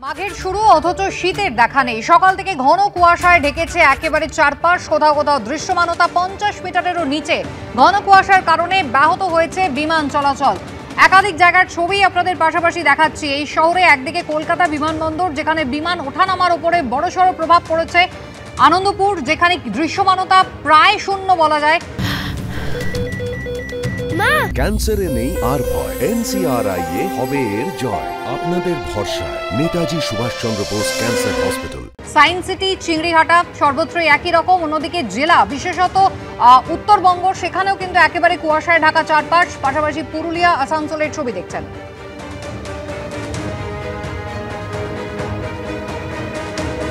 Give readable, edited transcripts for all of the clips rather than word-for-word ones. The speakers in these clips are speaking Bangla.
মাঘের শুরু অথচ শীতের দেখা নেই। সকাল থেকে ঘন কুয়াশায় ঢেকেছে একেবারে চারপাশ। কোথাও কোথাও দৃশ্যমানতা 50 মিটারেরও নিচে। ঘন কুয়াশার কারণে ব্যাহত হয়েছে বিমান চলাচল। একাধিক জায়গার ছবি আপনাদের পাশাপাশি দেখাচ্ছি। এই শহরে একদিকে কলকাতা বিমানবন্দর, যেখানে বিমান ওঠানামার উপরে বড়সড় প্রভাব পড়েছে। আনন্দপুর, যেখানে দৃশ্যমানতা প্রায় শূন্য বলা যায়। ক্যান্সারে নেই আর ভয়, NCRI হবে এর জয়। আপনাদের ভরসা Netaji Subhash Chandra Bose cancer hospital. Science city, Chingrighata সর্বত্রই একই রকম। অন্যদিকে জেলা, বিশেষত উত্তরবঙ্গ, সেখানেও কিন্তু একেবারে কুয়াশায় ঢাকা চারপাশ। পাশাপাশি পুরুলিয়া, আসানসোলের ছবি দেখছেন।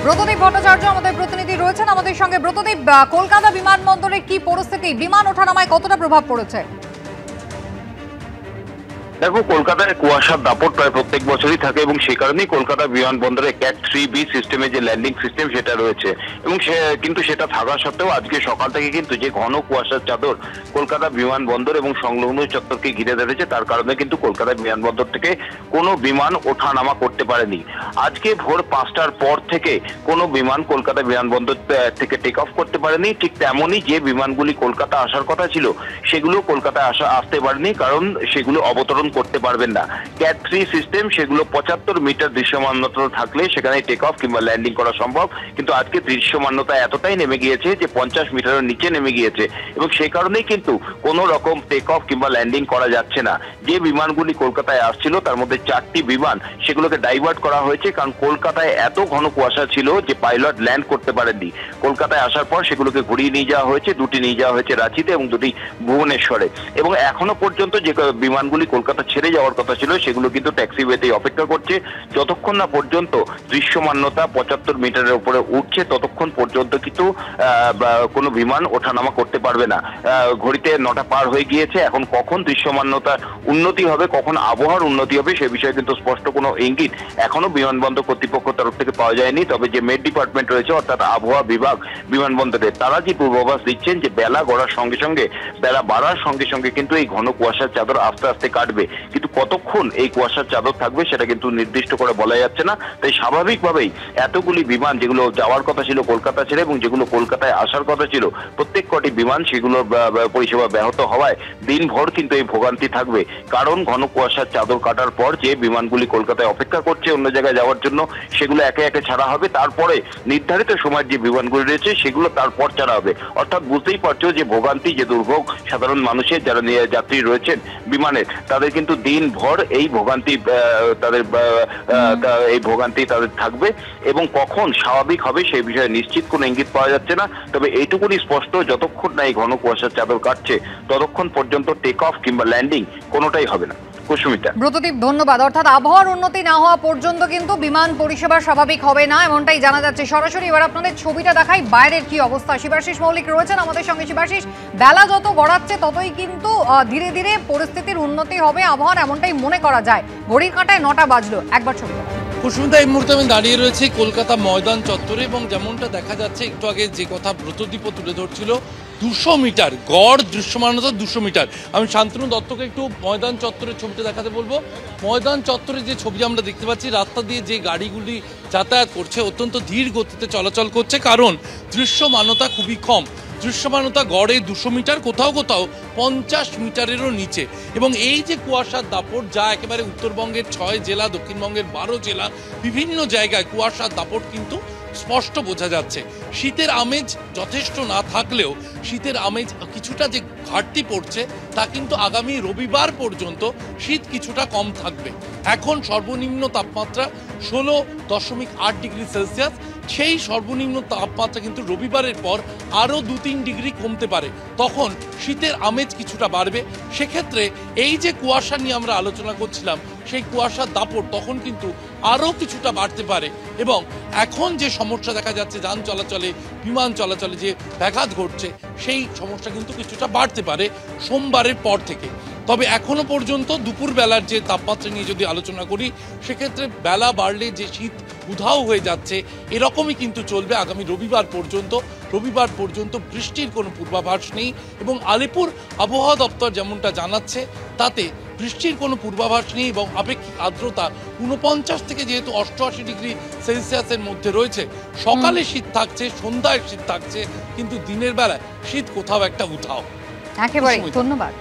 ব্রতদীপ ভট্টাচার্য আমাদের প্রতিনিধি রয়েছেন আমাদের সঙ্গে। ব্রতদীপ, কলকাতা বিমানবন্দরে কি পরিস্থিতি? বিমান ওঠানামায় কতটা প্রভাব পড়েছে? দেখো, কলকাতায় কুয়াশার দাপট প্রায় প্রত্যেক বছরই থাকে এবং সেই কারণেই কলকাতা বিমানবন্দরে ক্যাট 3B সিস্টেমে যে ল্যান্ডিং সিস্টেম সেটা রয়েছে এবং কিন্তু সেটা থাকা সত্ত্বেও আজকে সকাল থেকে কিন্তু যে ঘন কুয়াশার চাদর কলকাতা বিমানবন্দর এবং সংলগ্ন চত্বরকে ঘিরে ধরেছে, তার কারণে কিন্তু কলকাতা বিমানবন্দর থেকে কোনো বিমান ওঠানামা করতে পারেনি। আজকে ভোর 5টার পর থেকে কোনো বিমান কলকাতা বিমানবন্দর থেকে টেক অফ করতে পারেনি। ঠিক তেমনই যে বিমানগুলি কলকাতা আসার কথা ছিল সেগুলো কলকাতায় আসতে পারেনি, কারণ সেগুলো অবতরণ করতে পারবেন না। ক্যাট 3 সিস্টেম, সেগুলো 75 মিটার দৃশ্যমানতা থাকলে সেখানে টেক অফ কিংবা ল্যান্ডিং করা সম্ভব, কিন্তু আজকে দৃশ্যমানতা এতটাই নেমে গিয়েছে যে 50 মিটারের নিচে নেমে গিয়েছে এবং সেই কারণেই কিন্তু কোনো রকম টেক অফ কিংবা ল্যান্ডিং করা যাচ্ছে না। যে বিমানগুলি কলকাতায় আসছিল তার মধ্যে 4টি বিমান সেগুলোকে ডাইভার্ট করা হয়েছে, কারণ কলকাতায় এত ঘন কুয়াশা ছিল যে পাইলট ল্যান্ড করতে পারেননি। কলকাতায় আসার পর সেগুলোকে ঘুরিয়ে নিয়ে যাওয়া হয়েছে। 2টি নিয়ে যাওয়া হয়েছে রাঁচিতে এবং 2টি ভুবনেশ্বরে। এবং এখনো পর্যন্ত যে বিমানগুলি কলকাতা ছেড়ে যাওয়ার কথা ছিল সেগুলো কিন্তু ট্যাক্সিওয়েতেই অপেক্ষা করছে। যতক্ষণ না পর্যন্ত দৃশ্যমানতা 75 মিটারের উপরে উঠছে ততক্ষণ পর্যন্ত কিন্তু কোনো বিমান ওঠানামা করতে পারবে না। ঘড়িতে 9টা পার হয়ে গিয়েছে। এখন কখন দৃশ্যমানতা উন্নতি হবে, কখন আবহাওয়ার উন্নতি হবে সে বিষয়ে কিন্তু স্পষ্ট কোনো ইঙ্গিত এখনো বিমানবন্দর কর্তৃপক্ষ তরফ থেকে পাওয়া যায়নি। তবে যে মেট ডিপার্টমেন্ট রয়েছে, অর্থাৎ আবহাওয়া বিভাগ বিমানবন্দরে, তারা যে পূর্বাভাস দিচ্ছেন যে বেলা গড়ার সঙ্গে সঙ্গে, বেলা বাড়ার সঙ্গে সঙ্গে কিন্তু এই ঘন কুয়াশার চাদর আস্তে আস্তে কাটবে। কিন্তু কতক্ষণ এই কুয়াশার চাদর থাকবে সেটা কিন্তু নির্দিষ্ট করে বলা যাচ্ছে না। তাই স্বাভাবিকভাবেই এতগুলি বিমান যেগুলো যাওয়ার কথা ছিল কলকাতা ছেড়ে এবং যেগুলো কলকাতায় আসার কথা ছিল, প্রত্যেক কটি বিমান সেগুলোর পরিষেবা ব্যাহত হওয়ায় দিনভর কিন্তু এই ভোগান্তি থাকবে। কারণ ঘন কুয়াশার চাদর কাটার পর যে বিমানগুলি কলকাতায় অপেক্ষা করছে অন্য জায়গায় যাওয়ার জন্য, সেগুলো একে একে ছাড়া হবে। তারপরে নির্ধারিত সময়ের যে বিমানগুলি রয়েছে সেগুলো তারপর ছাড়া হবে। অর্থাৎ বুঝতেই পারছো যে ভোগান্তি, যে দুর্ভোগ সাধারণ মানুষের যারা যাত্রী রয়েছেন বিমানের, তাদের কিন্তু দিনভর এই ভোগান্তি তাদের থাকবে এবং কখন স্বাভাবিক হবে সেই বিষয়ে নিশ্চিত কোনো ইঙ্গিত পাওয়া যাচ্ছে না। তবে এইটুকুনি স্পষ্ট, যতক্ষণ না এই ঘন কুয়াশার চাদর কাটছে ততক্ষণ পর্যন্ত টেক অফ কিংবা ল্যান্ডিং কোনোটাই হবে না। ব্রতদীপ, ধন্যবাদ। অর্থাৎ আবহাওয়ার উন্নতি না হওয়া পর্যন্ত কিন্তু বিমান পরিষেবা স্বাভাবিক হবে না, এমনটাই জানা যাচ্ছে। সরাসরি এবার আপনাদের ছবিটা দেখাই বাইরের কি অবস্থা। শিবাশিস মৌলিক রয়েছেন আমাদের সঙ্গে। শিবাশিস, বেলা যত গড়াচ্ছে ততই কিন্তু ধীরে ধীরে পরিস্থিতির উন্নতি হবে আবহাওয়ার, এমনটাই মনে করা যায়। ঘড়ির কাঁটায় 9টা বাজলো। একবার ছবি। কুসুমিতা, এই মুহূর্তে আমি দাঁড়িয়ে রয়েছি কলকাতা ময়দান চত্বরে এবং যেমনটা দেখা যাচ্ছে, একটু আগে যে কথা ব্রতদীপও তুলে ধরছিল, 200 মিটার গড় দৃশ্যমানতা, 200 মিটার। আমি শান্তনু দত্তকে একটু ময়দান চত্বরের ছবিটা দেখাতে বলবো। ময়দান চত্বরে যে ছবি আমরা দেখতে পাচ্ছি, রাস্তা দিয়ে যে গাড়িগুলি যাতায়াত করছে অত্যন্ত ধীর গতিতে চলাচল করছে, কারণ দৃশ্যমানতা খুবই কম। দৃশ্যমানতা গড়ে 200 মিটার, কোথাও কোথাও 50 মিটারেরও নিচে। এবং এই যে কুয়াশার দাপট, যা একেবারে উত্তরবঙ্গের 6 জেলা, দক্ষিণবঙ্গের 12 জেলা, বিভিন্ন জায়গায় কুয়াশার দাপট কিন্তু স্পষ্ট বোঝা যাচ্ছে। শীতের আমেজ যথেষ্ট না থাকলেও শীতের আমেজ কিছুটা যে ঘাটতি পড়ছে তা কিন্তু আগামী রবিবার পর্যন্ত শীত কিছুটা কম থাকবে। এখন সর্বনিম্ন তাপমাত্রা 16.8 ডিগ্রি সেলসিয়াস। সেই সর্বনিম্ন তাপমাত্রা কিন্তু রবিবারের পর আরও 2-3 ডিগ্রি কমতে পারে, তখন শীতের আমেজ কিছুটা বাড়বে। সেক্ষেত্রে এই যে কুয়াশা নিয়ে আমরা আলোচনা করছিলাম, সেই কুয়াশার দাপট তখন কিন্তু আরও কিছুটা বাড়তে পারে এবং এখন যে সমস্যা দেখা যাচ্ছে যান চলাচলে, বিমান চলাচলে যে ব্যাঘাত ঘটছে, সেই সমস্যা কিন্তু কিছুটা বাড়তে পারে সোমবারের পর থেকে। তবে এখনো পর্যন্ত দুপুর বেলার যে তাপমাত্রা নিয়ে যদি আলোচনা করি, সেক্ষেত্রে বেলা বাড়লে যে শীত উধাও হয়ে যাচ্ছে এরকমই কিন্তু চলবে আগামী রবিবার পর্যন্ত। রবিবার পর্যন্ত বৃষ্টির কোনো পূর্বাভাস নেই এবং আলিপুর আবহাওয়া দপ্তর যেমনটা জানাচ্ছে তাতে বৃষ্টির কোনো পূর্বাভাস নেই এবং আপেক্ষিক আর্দ্রতা 49 থেকে যেহেতু 88 ডিগ্রি সেলসিয়াসের মধ্যে রয়েছে, সকালে শীত থাকছে, সন্ধ্যায় শীত থাকছে, কিন্তু দিনের বেলায় শীত কোথাও একটা উঠাও। একেবারে ধন্যবাদ।